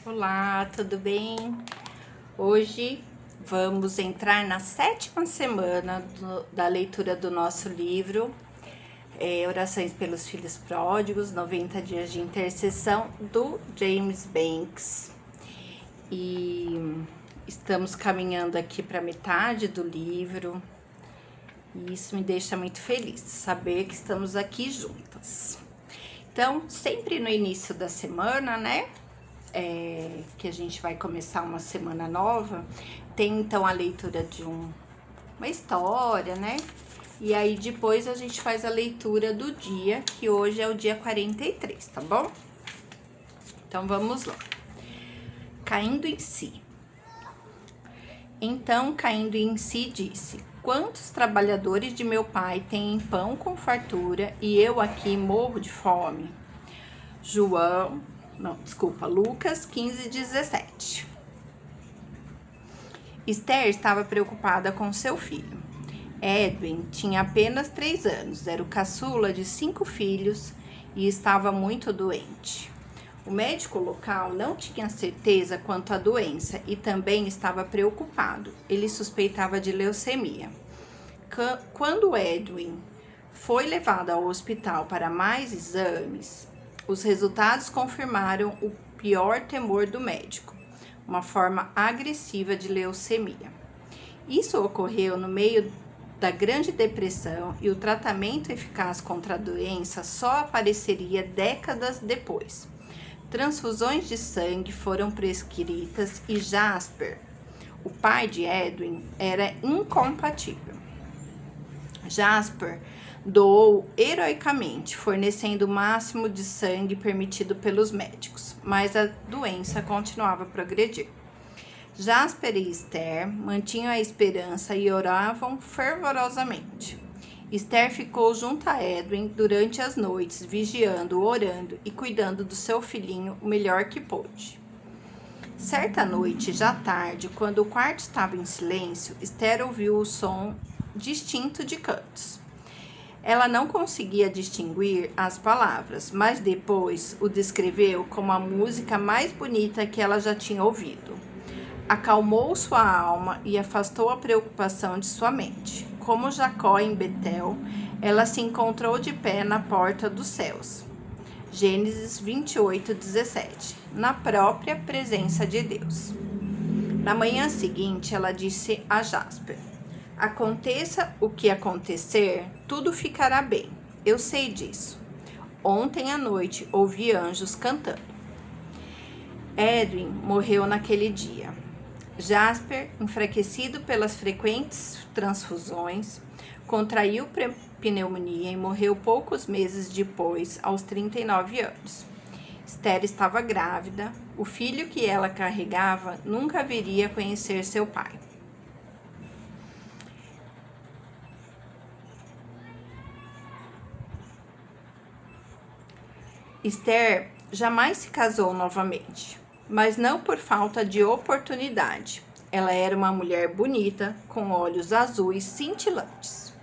Olá, tudo bem? Hoje vamos entrar na 7ª semana da leitura do nosso livro, Orações pelos Filhos Pródigos, 90 Dias de Intercessão, do James Banks. E estamos caminhando aqui para metade do livro, e isso me deixa muito feliz, saber que estamos aqui juntas. Então, sempre no início da semana, né? Que a gente vai começar uma semana nova, tem então a leitura de uma história, né? E aí depois a gente faz a leitura do dia, que hoje é o dia 43, tá bom? Então vamos lá. Caindo em si. Então, caindo em si, disse: quantos trabalhadores de meu pai têm pão com fartura e eu aqui morro de fome? Lucas 15:17. Esther estava preocupada com seu filho. Edwin tinha apenas 3 anos, era o caçula de 5 filhos e estava muito doente. O médico local não tinha certeza quanto à doença e também estava preocupado. Ele suspeitava de leucemia. Quando Edwin foi levado ao hospital para mais exames, os resultados confirmaram o pior temor do médico, uma forma agressiva de leucemia. Isso ocorreu no meio da Grande Depressão e o tratamento eficaz contra a doença só apareceria décadas depois. Transfusões de sangue foram prescritas e Jasper, o pai de Edwin, era incompatível. Jasper doou heroicamente, fornecendo o máximo de sangue permitido pelos médicos, mas a doença continuava a progredir. Jasper e Esther mantinham a esperança e oravam fervorosamente. Esther ficou junto a Edwin durante as noites, vigiando, orando e cuidando do seu filhinho o melhor que pôde. Certa noite, já tarde, quando o quarto estava em silêncio, Esther ouviu o som distinto de cantos. Ela não conseguia distinguir as palavras, mas depois o descreveu como a música mais bonita que ela já tinha ouvido. Acalmou sua alma e afastou a preocupação de sua mente. Como Jacó em Betel, ela se encontrou de pé na porta dos céus. Gênesis 28:17, na própria presença de Deus. Na manhã seguinte, ela disse a Jasper: aconteça o que acontecer, tudo ficará bem. Eu sei disso. Ontem à noite ouvi anjos cantando. Edwin morreu naquele dia. Jasper, enfraquecido pelas frequentes transfusões, contraiu pneumonia e morreu poucos meses depois, aos 39 anos. Esther estava grávida. O filho que ela carregava nunca viria a conhecer seu pai. Esther jamais se casou novamente, mas não por falta de oportunidade. Ela era uma mulher bonita, com olhos azuis cintilantes.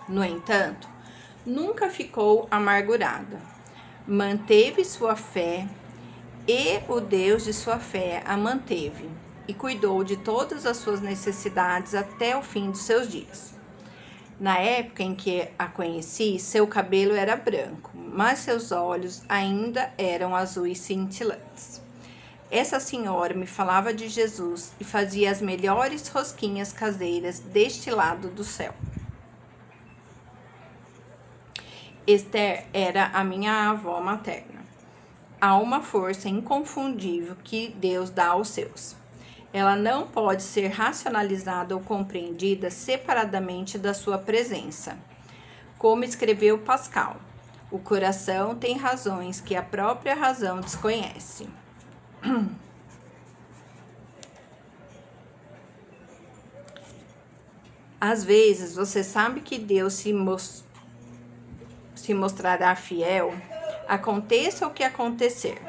No entanto, nunca ficou amargurada. Manteve sua fé e o Deus de sua fé a manteve e cuidou de todas as suas necessidades até o fim dos seus dias. Na época em que a conheci, seu cabelo era branco, mas seus olhos ainda eram azuis cintilantes. Essa senhora me falava de Jesus e fazia as melhores rosquinhas caseiras deste lado do céu. Esther era a minha avó materna. Há uma força inconfundível que Deus dá aos seus. Ela não pode ser racionalizada ou compreendida separadamente da sua presença. Como escreveu Pascal, o coração tem razões que a própria razão desconhece. Às vezes, você sabe que Deus se mostrará fiel, aconteça o que acontecer.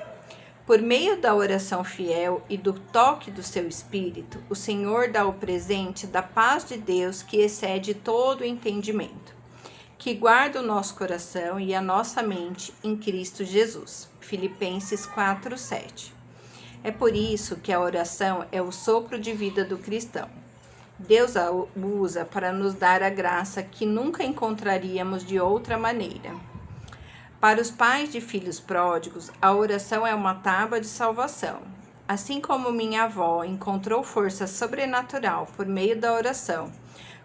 Por meio da oração fiel e do toque do seu espírito, o Senhor dá o presente da paz de Deus que excede todo o entendimento, que guarda o nosso coração e a nossa mente em Cristo Jesus. Filipenses 4:7. É por isso que a oração é o sopro de vida do cristão. Deus a usa para nos dar a graça que nunca encontraríamos de outra maneira. Para os pais de filhos pródigos, a oração é uma tábua de salvação. Assim como minha avó encontrou força sobrenatural por meio da oração,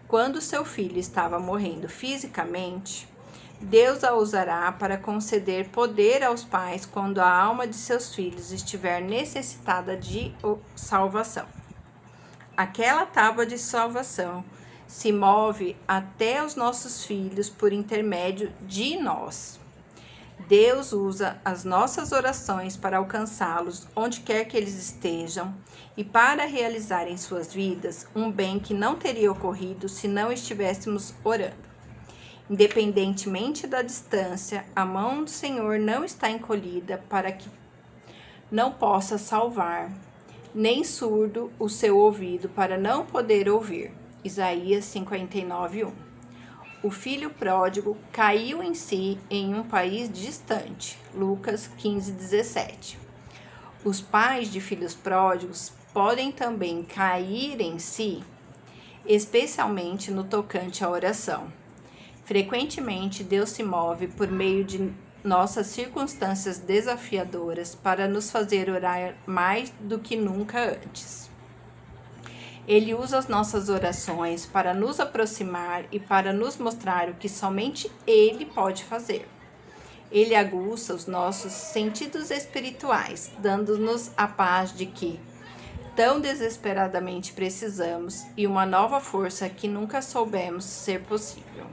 quando seu filho estava morrendo fisicamente, Deus a usará para conceder poder aos pais quando a alma de seus filhos estiver necessitada de salvação. Aquela tábua de salvação se move até os nossos filhos por intermédio de nós. Deus usa as nossas orações para alcançá-los onde quer que eles estejam e para realizar em suas vidas um bem que não teria ocorrido se não estivéssemos orando. Independentemente da distância, a mão do Senhor não está encolhida para que não possa salvar, nem surdo o seu ouvido para não poder ouvir. Isaías 59:1. O filho pródigo caiu em si em um país distante. Lucas 15:17. Os pais de filhos pródigos podem também cair em si, especialmente no tocante à oração. Frequentemente, Deus se move por meio de nossas circunstâncias desafiadoras para nos fazer orar mais do que nunca antes. Ele usa as nossas orações para nos aproximar e para nos mostrar o que somente Ele pode fazer. Ele aguça os nossos sentidos espirituais, dando-nos a paz de que tão desesperadamente precisamos e uma nova força que nunca soubemos ser possível.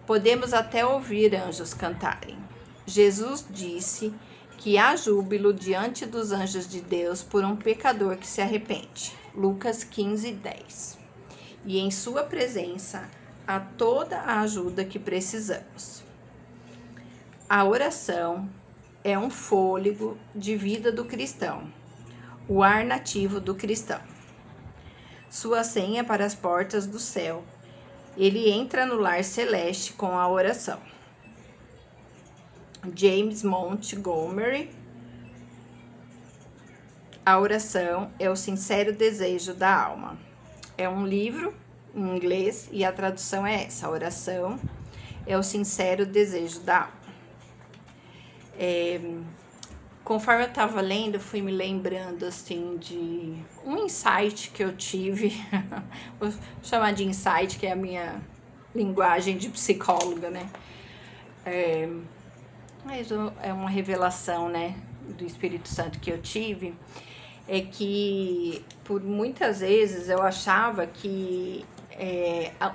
Podemos até ouvir anjos cantarem. Jesus disse que há júbilo diante dos anjos de Deus por um pecador que se arrepende. Lucas 15:10. E em sua presença há toda a ajuda que precisamos. A oração é um fôlego de vida do cristão, o ar nativo do cristão. Sua senha para as portas do céu. Ele entra no lar celeste com a oração. James Montgomery. A oração é o sincero desejo da alma. É um livro em inglês e a tradução é essa. A oração é o sincero desejo da alma. Conforme eu estava lendo, eu fui me lembrando assim de um insight que eu tive, vou chamar de insight, que é a minha linguagem de psicóloga, né? Mas é uma revelação, né, do Espírito Santo que eu tive, é que por muitas vezes eu achava que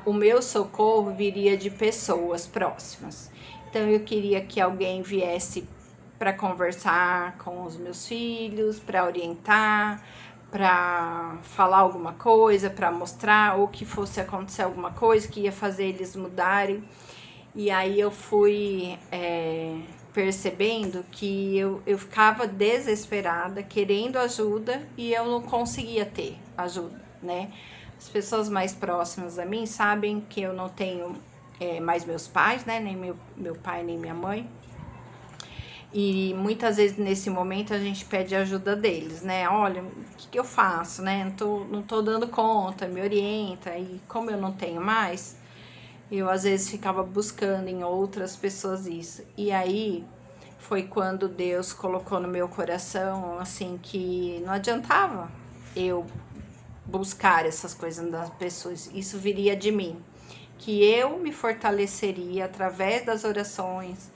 o meu socorro viria de pessoas próximas. Então eu queria que alguém viesse para conversar com os meus filhos, para orientar, para falar alguma coisa, para mostrar, ou que fosse acontecer alguma coisa que ia fazer eles mudarem. E aí eu fui percebendo que eu ficava desesperada, querendo ajuda, e eu não conseguia ter ajuda, né? As pessoas mais próximas a mim sabem que eu não tenho mais meus pais, né? Nem meu pai, nem minha mãe. E muitas vezes nesse momento a gente pede ajuda deles, né? Olha, o que eu faço, né? Não tô dando conta, me orienta. E como eu não tenho mais, eu às vezes ficava buscando em outras pessoas isso. E aí foi quando Deus colocou no meu coração, assim, que não adiantava eu buscar essas coisas das pessoas. Isso viria de mim. Que eu me fortaleceria através das orações,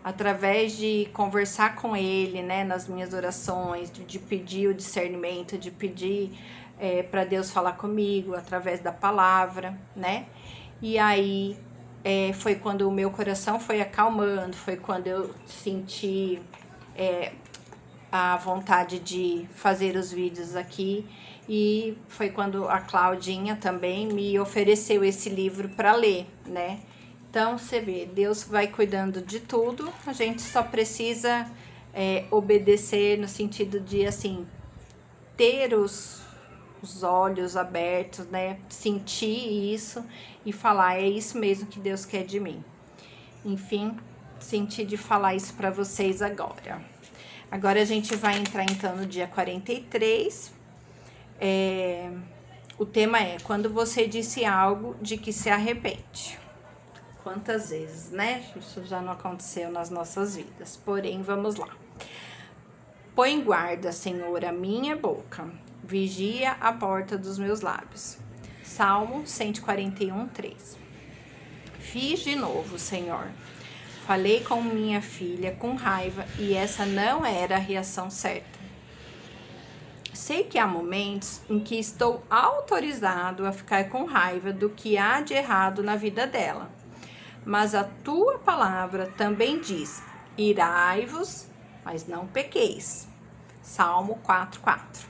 através de conversar com Ele, né, nas minhas orações, de pedir o discernimento, de pedir para Deus falar comigo, através da palavra, né? E aí foi quando o meu coração foi acalmando, foi quando eu senti a vontade de fazer os vídeos aqui, e foi quando a Claudinha também me ofereceu esse livro para ler, né? Então, você vê, Deus vai cuidando de tudo, a gente só precisa obedecer no sentido de, assim, ter os olhos abertos, né? Sentir isso e falar, é isso mesmo que Deus quer de mim. Enfim, senti de falar isso para vocês agora. Agora a gente vai entrar então no dia 43. O tema é quando você disse algo de que se arrepende. Quantas vezes, né? Isso já não aconteceu nas nossas vidas. Porém, vamos lá. Põe guarda, Senhor, a minha boca. Vigia a porta dos meus lábios. Salmo 141, 3. Fiz de novo, Senhor. Falei com minha filha com raiva e essa não era a reação certa. Sei que há momentos em que estou autorizado a ficar com raiva do que há de errado na vida dela. Mas a tua palavra também diz: irai-vos, mas não pequeis. Salmo 4:4.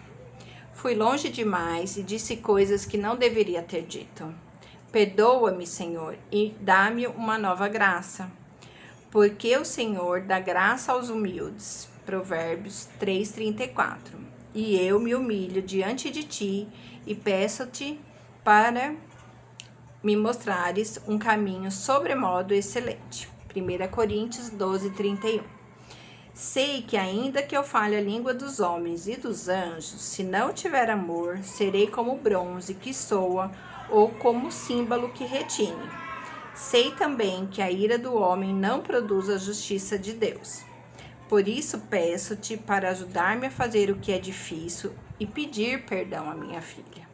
Fui longe demais e disse coisas que não deveria ter dito. Perdoa-me, Senhor, e dá-me uma nova graça. Porque o Senhor dá graça aos humildes. Provérbios 3:34. E eu me humilho diante de ti e peço-te para me mostrares um caminho sobremodo excelente. 1 Coríntios 12:31. Sei que ainda que eu fale a língua dos homens e dos anjos, se não tiver amor, serei como bronze que soa ou como símbolo que retine. Sei também que a ira do homem não produz a justiça de Deus. Por isso peço-te para ajudar-me a fazer o que é difícil e pedir perdão à minha filha.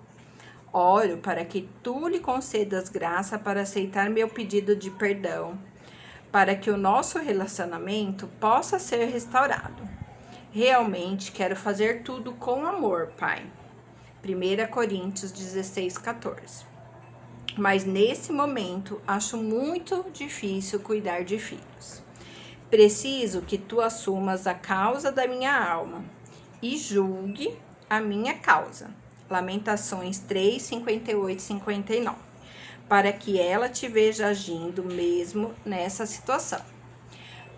Oro para que tu lhe concedas graça para aceitar meu pedido de perdão, para que o nosso relacionamento possa ser restaurado. Realmente quero fazer tudo com amor, Pai. 1 Coríntios 16:14. Mas nesse momento acho muito difícil cuidar de filhos. Preciso que tu assumas a causa da minha alma e julgue a minha causa. Lamentações 3, 58 e 59. Para que ela te veja agindo mesmo nessa situação.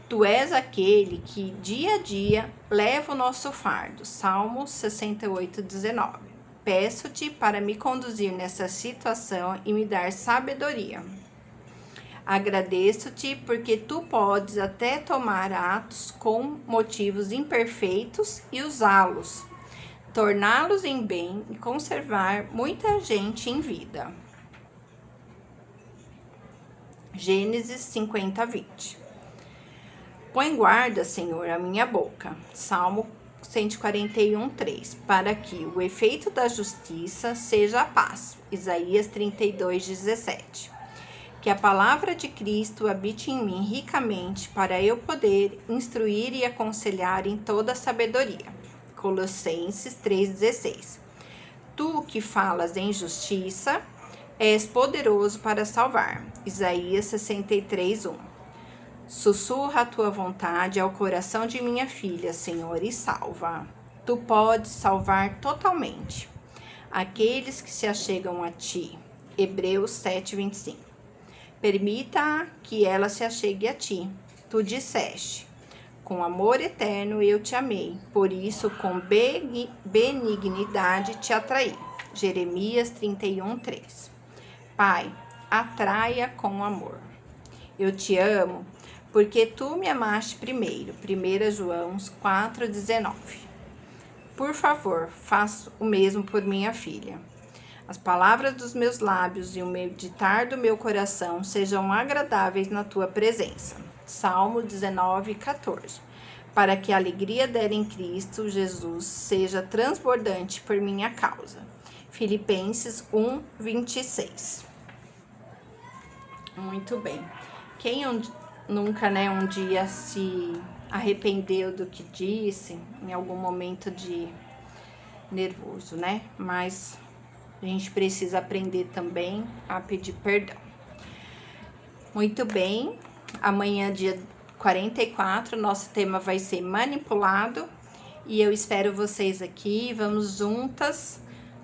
Tu és aquele que dia a dia leva o nosso fardo. Salmo 68, 19. Peço-te para me conduzir nessa situação e me dar sabedoria. Agradeço-te porque tu podes até tomar atos com motivos imperfeitos e usá-los, torná-los em bem e conservar muita gente em vida. Gênesis 50, 20. Põe guarda, Senhor, a minha boca. Salmo 141, 3. Para que o efeito da justiça seja a paz. Isaías 32, 17. Que a palavra de Cristo habite em mim ricamente para eu poder instruir e aconselhar em toda a sabedoria. Colossenses 3,16. Tu que falas em justiça, és poderoso para salvar. Isaías 63:1. Sussurra a tua vontade ao coração de minha filha, Senhor, e salva. Tu podes salvar totalmente aqueles que se achegam a ti. Hebreus 7:25. Permita que ela se achegue a ti. Tu disseste: com amor eterno eu te amei, por isso com benignidade te atraí. Jeremias 31:3. Pai, atraia com amor. Eu te amo porque tu me amaste primeiro. 1 João 4:19. Por favor, faça o mesmo por minha filha. As palavras dos meus lábios e o meditar do meu coração sejam agradáveis na tua presença. Salmo 19:14. Para que a alegria dela em Cristo Jesus seja transbordante por minha causa. Filipenses 1:26. Muito bem. Quem nunca, um dia se arrependeu do que disse, em algum momento de nervoso, Mas a gente precisa aprender também a pedir perdão. Muito bem. Amanhã, dia 44, nosso tema vai ser manipulado. E eu espero vocês aqui. Vamos juntas,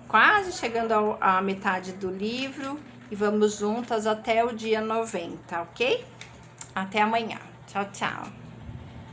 quase chegando à metade do livro. E vamos juntas até o dia 90, ok? Até amanhã. Tchau, tchau.